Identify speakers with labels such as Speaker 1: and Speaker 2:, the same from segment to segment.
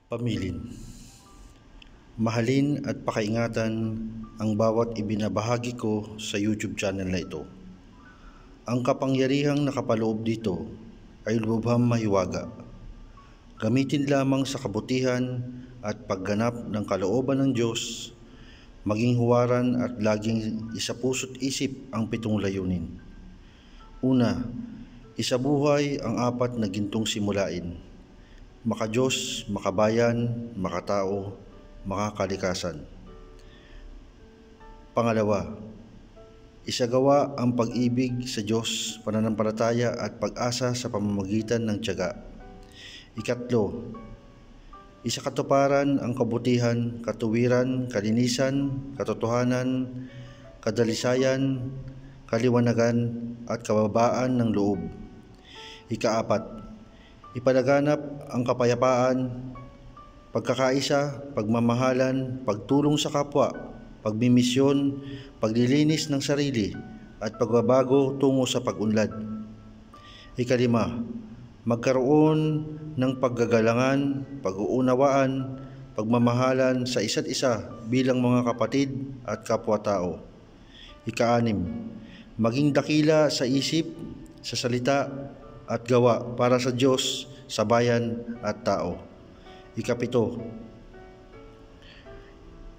Speaker 1: Pamilin. Mahalin at pakaingatan ang bawat ibinabahagi ko sa YouTube channel na ito. Ang kapangyarihang nakapaloob dito ay lubhang mahiwaga. Gamitin lamang sa kabutihan at pagganap ng kalooban ng Diyos, maging huwaran at laging isapuso't isip ang 7 layunin. Una, isabuhay ang 4 na gintong simulain: maka-Diyos, makabayan, makatao, makakalikasan. Pangalawa, isagawa ang pag-ibig sa Diyos, pananampalataya at pag-asa sa pamamagitan ng tiyaga. Ikatlo, isakatuparan ang kabutihan, katuwiran, kalinisan, katotohanan, kadalisayan, kaliwanagan at kababaan ng loob. Ikaapat, ipalaganap ang kapayapaan, pagkakaisa, pagmamahalan, pagtulong sa kapwa, pagmimisyon, paglilinis ng sarili, at pagbabago tungo sa pag-unlad. Ikalima, magkaroon ng paggagalangan, pag-uunawaan, pagmamahalan sa isa't isa bilang mga kapatid at kapwa-tao. Ika-6, maging dakila sa isip, sa salita at gawa para sa Diyos, sa bayan at tao. Ika-7,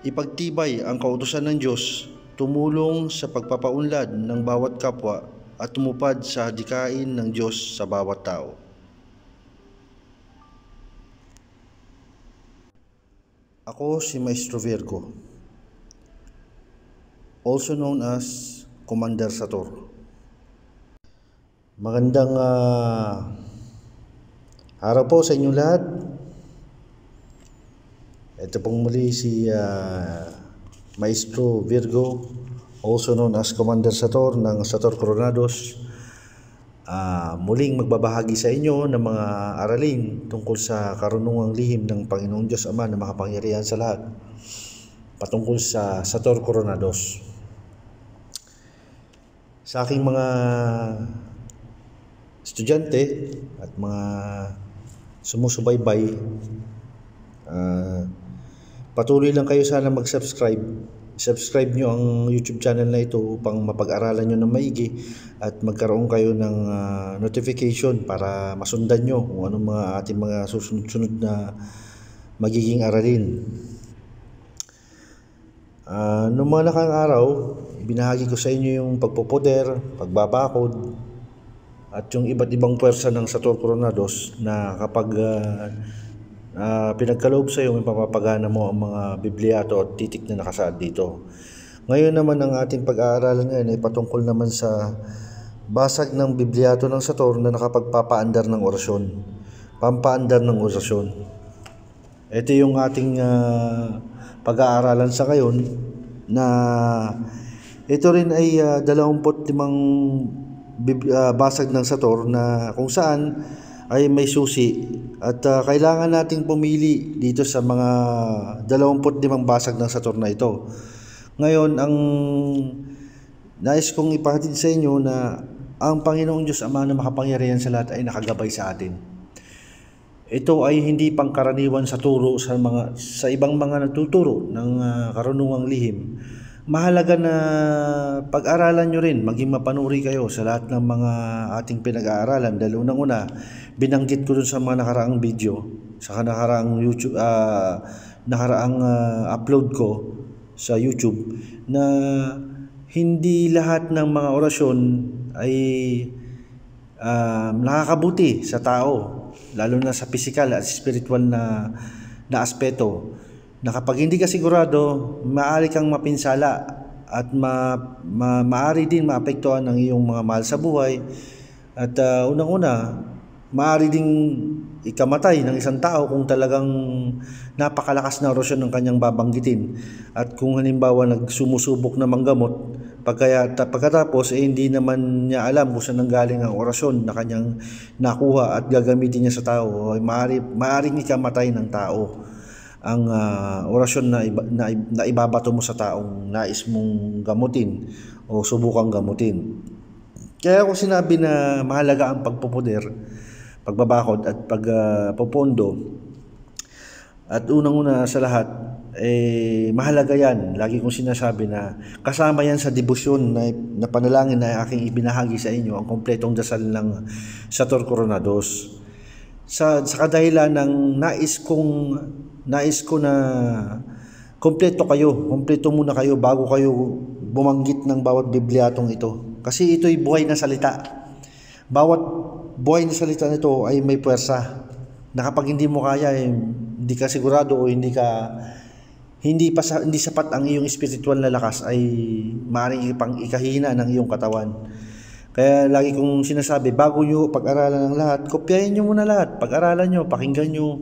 Speaker 1: ipagtibay ang kautusan ng Diyos, tumulong sa pagpapaunlad ng bawat kapwa at tumupad sa hadikain ng Diyos sa bawat tao. Ako si Maestro Virgo, also known as Commander Sator. Magandang araw po sa inyong lahat. Ito pong muli si Maestro Virgo, also known as Commander Sator ng Sator Coronados. Muling magbabahagi sa inyo ng mga aralin tungkol sa karunungang lihim ng Panginoong Diyos Ama na makapangyarihan sa lahat, patungkol sa Sator Coronados. Sa aking mga estudyante at mga sumusubaybay, patuloy lang kayo sana mag-subscribe. Subscribe nyo ang YouTube channel na ito upang mapag-aralan nyo ng maigi at magkaroon kayo ng notification para masundan nyo kung anong mga ating mga susunod-sunod na magiging aralin. Noong mga nakang araw, binahagi ko sa inyo yung pagpopoder, pagbabakod, at yung iba't ibang puwersa ng Sator Coronados na kapag pinagkaloob sa iyo, may papapagana mo ang mga Bibliato at titik na nakasaad dito. Ngayon naman ang ating pag-aaralan ngayon ay patungkol naman sa basag ng Bibliato ng Sator na nakapagpapaandar ng orasyon. Pampaandar ng orasyon. Ito yung ating pag-aaralan sa ngayon, na ito rin ay 25 basag ng Sator na kung saan ay may susi at kailangan nating pumili dito sa mga 25 basag ng Sator na ito. Ngayon, ang nais kong ipahatid sa inyo na ang Panginoong Diyos Ama na makapangyarihan sa lahat ay nakagabay sa atin. Ito ay hindi pangkaraniwan sa turo sa ibang mga nagtuturo ng karunungang lihim. Mahalaga na pag-aralan nyo rin, maging mapanuri kayo sa lahat ng mga ating pinag-aaralan. Dahil unang-una, binanggit ko dun sa mga nakaraang video, sa nakaraang YouTube, upload ko sa YouTube, na hindi lahat ng mga orasyon ay nakakabuti sa tao, lalo na sa physical at spiritual na aspeto. Na kapag hindi ka sigurado, maaari kang mapinsala at maaari din maapektuhan ng iyong mga mahal sa buhay. At unang-una, maaari ding ikamatay ng isang tao kung talagang napakalakas na orasyon ng kanyang babanggitin. At kung halimbawa nagsumusubok na manggamot, pagkatapos hindi naman niya alam kung saan nanggaling ang orasyon na kanyang nakuha at gagamitin niya sa tao, ay maaaring ikamatay ng tao ang orasyon na ibabato mo sa taong nais mong gamutin o subukang gamutin. Kaya ako sinabi na mahalaga ang pagpupuder, pagbabakod at pagpopondo, At unang-una sa lahat, mahalaga yan. Lagi kong sinasabi na kasama yan sa debosyon na panalangin na aking ibinahagi sa inyo, ang kompletong dasal ng Sator Coronados. Sa kadahilan ng nais ko na kompleto muna kayo bago kayo bumanggit ng bawat Bibliatong ito. Kasi ito'y buhay na salita. Bawat buhay na salita nito ay may puwersa. Na kapag hindi mo kaya, hindi ka sigurado o hindi sapat ang iyong spiritual na lakas, ay maaaring ikahina ng iyong katawan. Kaya lagi kong sinasabi, bago nyo pag-aralan ng lahat, kopyahin nyo muna lahat, pag-aralan nyo, pakinggan nyo.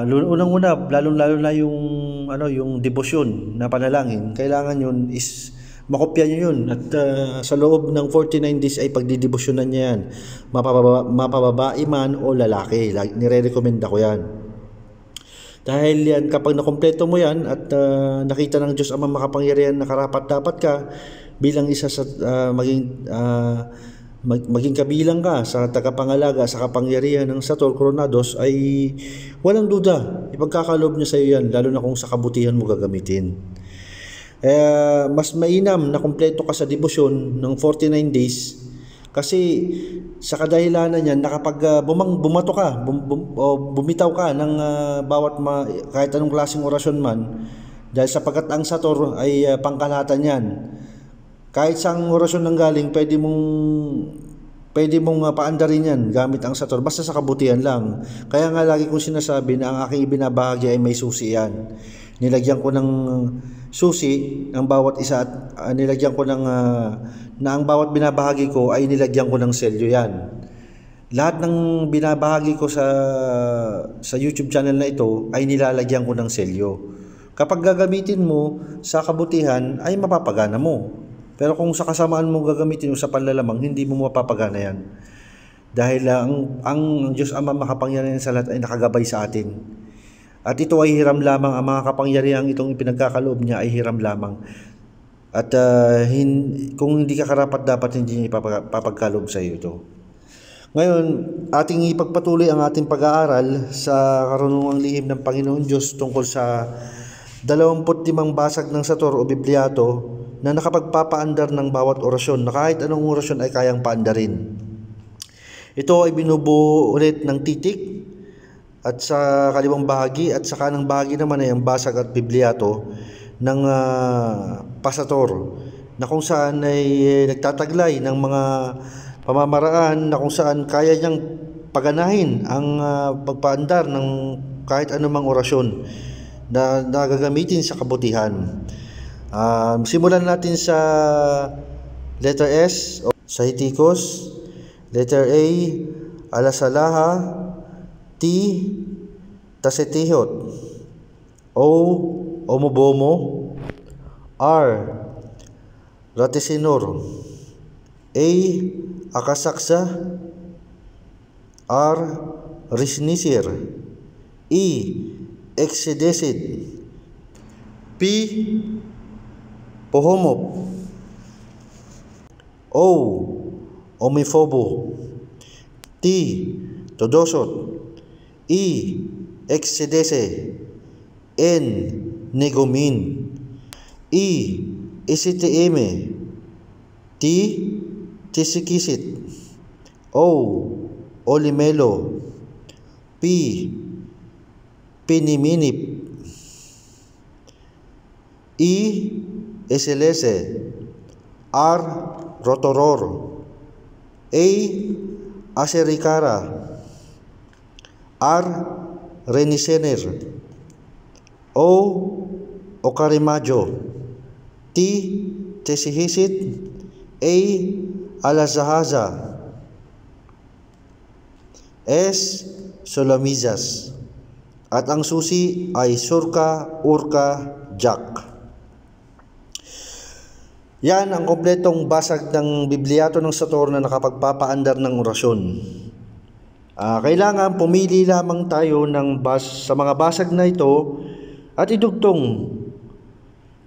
Speaker 1: Unang-una, lalo na yung debosyon na panalangin, kailangan yun is makopya nyo yun. At sa loob ng 49 days ay pagdidebosyonan niya yan. Mapababae man o lalaki. Nire-recommenda ko yan. Dahil yan, kapag nakompleto mo yan at nakita ng Diyos Amang makapangyarihan na karapat-dapat ka bilang isa sa maging kabilang ka sa tagapangalaga sa kapangyarihan ng Sator Coronados, ay walang duda, ipagkakaloob niya sa iyo yan, lalo na kung sa kabutihan mo gagamitin. Mas mainam na kumpleto ka sa debosyon ng 49 days, kasi sa kadahilanan niyan na kapag bumato ka, bumitaw ka ng kahit anong klaseng orasyon man, dahil sapagkat ang Sator ay pangkalahatan yan, kahit saang orasyon nang galing, pwede mong paandarin yan gamit ang Sator, basta sa kabutihan lang. Kaya nga lagi kong sinasabi na ang aking ibinabahagi ay may susi yan. Nilagyan ko ng susi ang bawat isa at nilagyan ko na ang bawat binabahagi ko ay nilagyan ko ng selyo yan. Lahat ng binabahagi ko sa YouTube channel na ito ay nilalagyan ko ng selyo. Kapag gagamitin mo sa kabutihan ay mapapagana mo. Pero kung sa kasamaan mo gagamitin mo sa panlalamang, hindi mo mapapagana yan. Dahil ang Diyos Ama makapangyarihan sa lahat ay nakagabay sa atin. At ito ay hiram lamang, ang mga kapangyarihang itong ipinagkakaloob niya ay hiram lamang. At kung hindi ka karapat, dapat hindi niya ipapagkaloob sa iyo ito. Ngayon, ating ipagpatuloy ang ating pag-aaral sa karunungang lihim ng Panginoon Diyos tungkol sa 25 basag ng Sator o Bibliato na nakapagpapaandar ng bawat orasyon, na kahit anong orasyon ay kayang paandarin. Ito ay binubuo ulit ng titik at sa kaliwang bahagi, at sa kanang bahagi naman ay ang basag at Bibliato ng Pasator, na kung saan ay nagtataglay ng mga pamamaraan na kung saan kaya niyang paganahin ang pagpaandar ng kahit anumang orasyon na gagamitin sa kabutihan. Simulan natin sa letter S, sa Hitikos, letter A, Alasalaha, T, Tasetihot, O, Omobomo, R, Ratisinor, A, Akasaksa, R, Risnisir, E, Exedesid, P, Pohomop, O, Omifobo, T, Todosot, E, Exedese, N, Negomin, E, Isitieme, T, Tisikisit, O, Olimelo, P, Piniminip, E, Eselese, R, Rotoror, A, Aserikara, R, Renisener, O, Okarimajo, T, Tesihisit, A, Alazahaza, S, Solamizas, at ang susi ay Surka, Urka, Jak. Yan ang kompletong basag ng Bibliato ng Sator na nakapagpapaandar ng orasyon. Kailangan pumili lamang tayo sa mga basag na ito at idugtong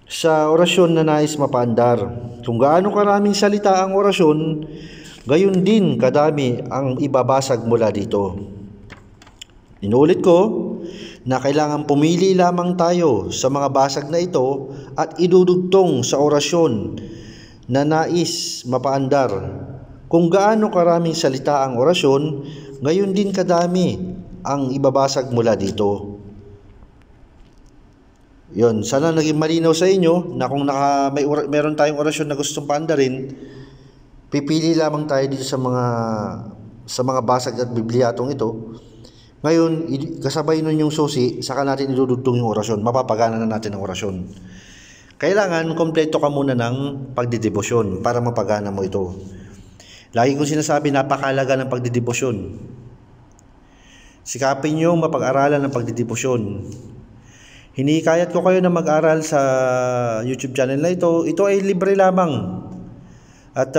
Speaker 1: sa orasyon na nais mapaandar. Kung gaano karaming salita ang orasyon, gayon din kadami ang ibabasag mula dito. Inuulit ko, na kailangan pumili lamang tayo sa mga basag na ito at idudugtong sa orasyon na nais mapaandar. Kung gaano karaming salita ang orasyon, gayon din kadami ang ibabasag mula dito. Yon, sana naging malinaw sa inyo na kung meron tayong orasyon na gustong paandarin, pipili lamang tayo dito sa mga basag at bibliatong ito. Ngayon, kasabay nun yung susi, saka natin idudugtong yung orasyon. Mapapagana na natin ang orasyon. Kailangan kompleto ka muna ng pagdidebosyon para mapagana mo ito. Lagi kong sinasabi, napakahalaga ng pagdidebosyon. Sikapin nyo mapag-aralan ng pagdidebosyon. Hinikayat ko kayo na mag-aral sa YouTube channel na ito. Ito ay libre lamang. At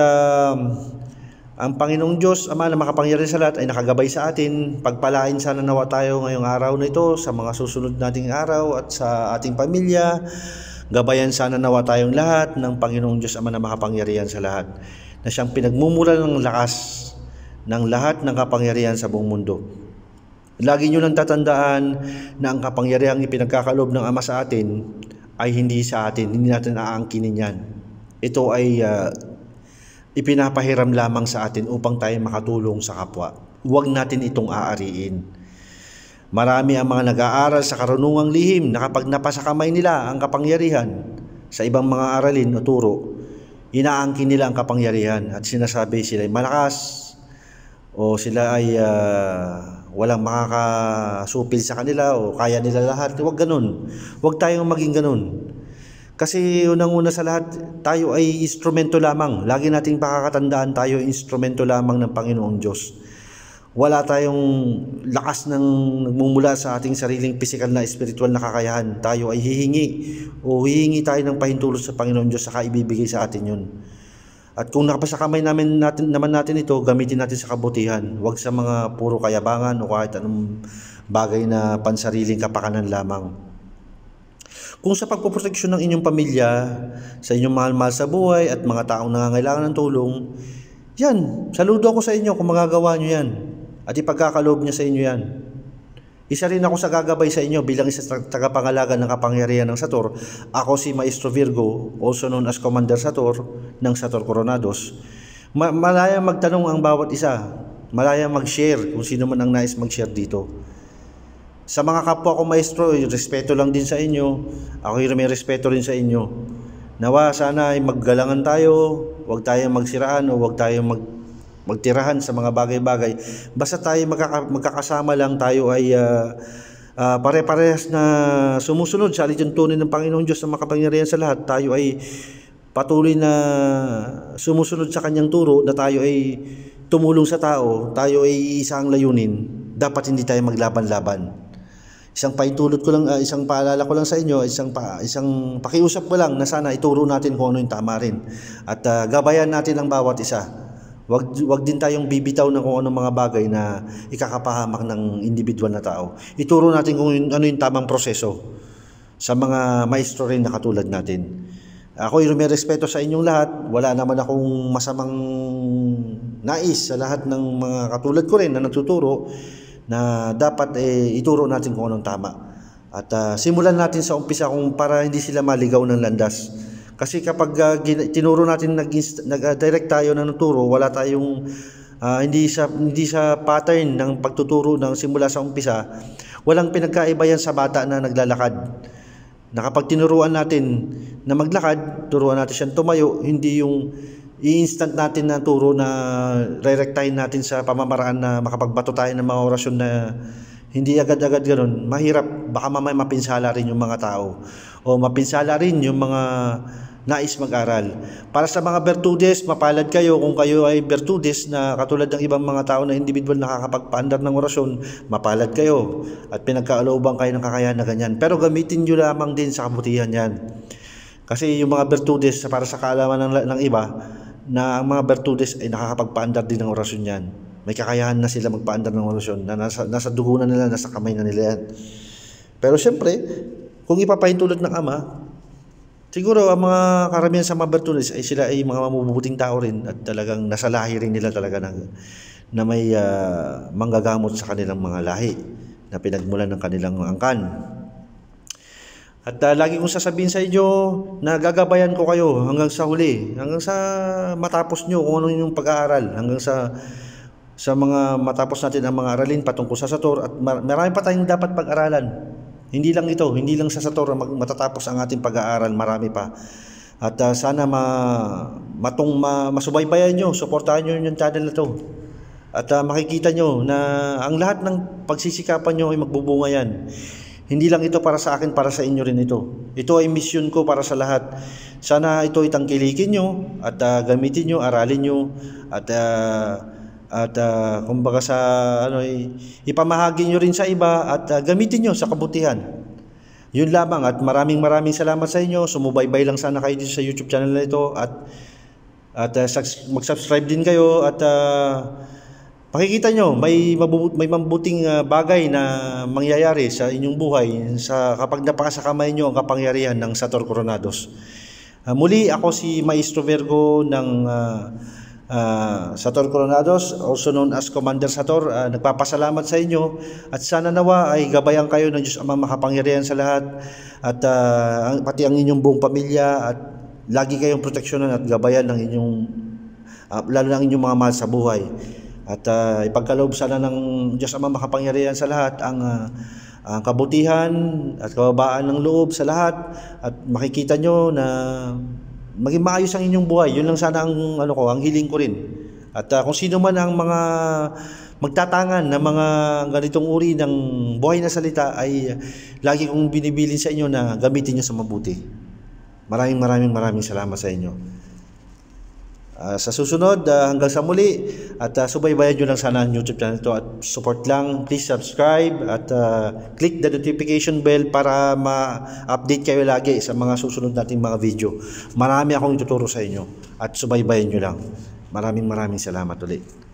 Speaker 1: ang Panginoong Diyos, Ama na makapangyarihan sa lahat, ay nakagabay sa atin. Pagpalain sana nawa tayo ngayong araw na ito, sa mga susunod nating araw at sa ating pamilya. Gabayan sana nawa tayong lahat ng Panginoong Diyos, Ama na makapangyarihan sa lahat, na siyang pinagmumura ng lakas ng lahat ng kapangyarihan sa buong mundo. Lagi nyo lang tatandaan na ang kapangyarihang ipinagkakaloob ng Ama sa atin ay hindi sa atin, hindi natin aangkinin yan. Ito ay ipinapahiram lamang sa atin upang tayo makatulong sa kapwa. Huwag natin itong aariin. Marami ang mga nag-aaral sa karunungang lihim na kapag napasa kamay nila ang kapangyarihan sa ibang mga aralin o turo, inaangkin nila ang kapangyarihan at sinasabi sila ay malakas o sila ay walang makakasupil sa kanila o kaya nila lahat. Huwag ganun. Huwag tayong maging ganun. Kasi unang-una sa lahat, tayo ay instrumento lamang. Lagi nating pakakatandaan, tayo ay instrumento lamang ng Panginoong Diyos. Wala tayong lakas ng nagmumula sa ating sariling pisikal na espiritual na kakayahan. Tayo ay hihingi tayo ng pahintulot sa Panginoong Diyos, saka ibibigay sa atin yun. At kung nakapasa kamay naman natin ito, gamitin natin sa kabutihan. Huwag sa mga puro kayabangan o kahit anong bagay na pansariling kapakanan lamang. Kung sa pagpoproteksyon ng inyong pamilya, sa inyong mahal-mahal sa buhay at mga taong nangangailangan ng tulong, yan, saludo ako sa inyo kung magagawa nyo yan at ipagkakaloob niya sa inyo yan. Isa rin ako sa gagabay sa inyo bilang isa sa tagapangalaga ng kapangyarihan ng Sator. Ako si Maestro Virgo, also known as Commander Sator ng Sator Coronados. Malayang magtanong ang bawat isa, malayang mag-share kung sino man ang nais mag-share dito. Sa mga kapwa ko maestro, respeto lang din sa inyo. Ako may respeto rin sa inyo. Nawa sana ay maggalangan tayo, huwag tayong magsiraan o huwag tayong magtirahan sa mga bagay-bagay. Basta tayo magkakasama lang, tayo ay pare-parehas na sumusunod sa alituntunin ng Panginoong Diyos na makapangyarihan sa lahat. Tayo ay patuloy na sumusunod sa kanyang turo na tayo ay tumulong sa tao, tayo ay isang layunin. Dapat hindi tayo maglaban-laban. Isang paintulot ko lang, isang paalala ko lang sa inyo, isang pakiusap ko lang na sana ituro natin kung ano yung tama rin. At gabayan natin ang bawat isa. Wag din tayong bibitaw ng kung ano mga bagay na ikakapahamak ng individual na tao. Ituro natin kung ano yung tamang proseso sa mga maestro rin na katulad natin. Ako ay may respeto sa inyong lahat. Wala naman akong masamang nais sa lahat ng mga katulad ko rin na nagtuturo na dapat ituro natin kung anong tama. At simulan natin sa umpisa kung para hindi sila maligaw ng landas. Kasi kapag tinuro natin, nag-direct tayo ng turo, wala tayong hindi sa pattern ng pagtuturo ng simula sa umpisa, walang pinagkaiba yan sa bata na naglalakad. Na kapag tinuruan natin na maglakad, turuan natin siyang tumayo, hindi yung i-instant natin na turo na re-rectine natin sa pamamaraan na makapagbato tayo ng mga orasyon na hindi agad-agad ganun. Mahirap, baka mamaya mapinsala rin yung mga tao o mapinsala rin yung mga nais mag-aral. Para sa mga bertudes, mapalad kayo kung kayo ay bertudes na katulad ng ibang mga tao na individual nakakapagpaandar ng orasyon, mapalad kayo at pinagkaalooban kayo ng kakayahan na ganyan. Pero gamitin nyo lamang din sa kabutihan yan. Kasi yung mga bertudes, para sa kaalaman ng iba, na ang mga bertudes ay nakakapagpaandar din ng orasyon yan. May kakayahan na sila magpaandar ng orasyon na nasa dugo na nila, nasa kamay na nila yan. Pero siyempre, kung ipapahintulot ng Ama, siguro ang mga karamihan sa mga bertudes ay sila ay mga mabubuting tao rin at talagang nasa lahi rin nila talaga na may manggagamot sa kanilang mga lahi. na pinagmulan ng kanilang angkan. At lagi kong sasabihin sa inyo na gagabayan ko kayo hanggang sa huli, hanggang sa matapos nyo kung ano yung pag-aaral, hanggang sa mga matapos natin ang mga aralin patungkol sa Sator. At marami pa tayong dapat pag-aralan. Hindi lang ito, hindi lang sa Sator matatapos ang ating pag-aaral, marami pa. At sana masubaybayan nyo, suportahan nyo yung channel na to. At makikita nyo na ang lahat ng pagsisikapan nyo ay magbubunga yan. Hindi lang ito para sa akin, para sa inyo rin ito. Ito ay mission ko para sa lahat. Sana ito itangkilikin nyo at gamitin nyo, aralin nyo at kumbaga sa ipamahagi nyo rin sa iba at gamitin nyo sa kabutihan. Yun lamang at maraming salamat sa inyo. Sumubaybay lang sana kayo dito sa YouTube channel na ito at mag-subscribe din kayo at makikita nyo may mabuting bagay na mangyayari sa inyong buhay kapag napasa kamay nyo ang kapangyarihan ng Sator Coronados. Muli ako si Maestro Virgo ng Sator Coronados, also known as Commander Sator. Nagpapasalamat sa inyo at sana nawa ay gabayan kayo ng Diyos Amang makapangyarihan sa lahat at pati ang inyong buong pamilya at lagi kayong proteksyonan at gabayan ng inyong lalo ng inyong mga mahal sa buhay at ipagkaloob sana ng Diyos Amang makapangyarihan sa lahat ang kabutihan at kababaan ng loob sa lahat at makikita nyo na maging maayos ang inyong buhay. Yun lang sana ang ang hiling ko rin. At kung sino man ang mga magtatangan na mga ganitong uri ng buhay na salita ay lagi kong binibilin sa inyo na gamitin nyo sa mabuti. Maraming salamat sa inyo. Sa susunod, hanggang sa muli at subaybayan nyo lang sana ang YouTube channel ito at support lang. Please subscribe at click the notification bell para ma-update kayo lagi sa mga susunod nating mga video. Marami akong ituturo sa inyo at subaybayan nyo lang. Maraming salamat ulit.